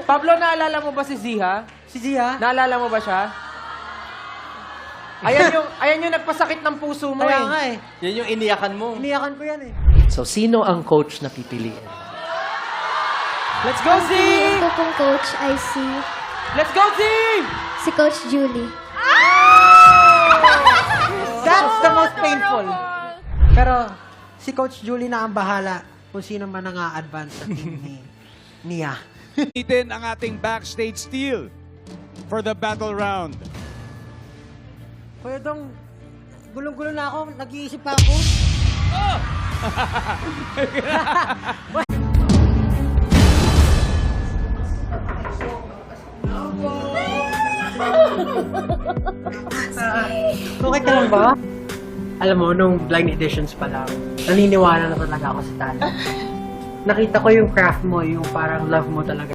Pablo, naalala mo ba si Ziha? Si Zia? Naalala mo ba siya? Ayan yung nagpasakit ng puso mo Kaya nga eh. Yan yung iniyakan mo. Iniyakan ko yan eh. So, sino ang coach na pipiliin? Let's go, Z! Ito pong coach ay Let's go, Z! si Coach Julie. That's the most painful. Pero si Coach Julie na ang bahala kung sino man ang a-advance sa team niya. Itin ang ating backstage steal for the battle round. Kuya Dong, gulong-gulo na ako. Nag-iisip pa ako. Okay ka lang ba? Alam mo, nung blind editions pa lang, naniniwala na talaga ako sa talent. Nakita ko yung craft mo, yung parang love mo talaga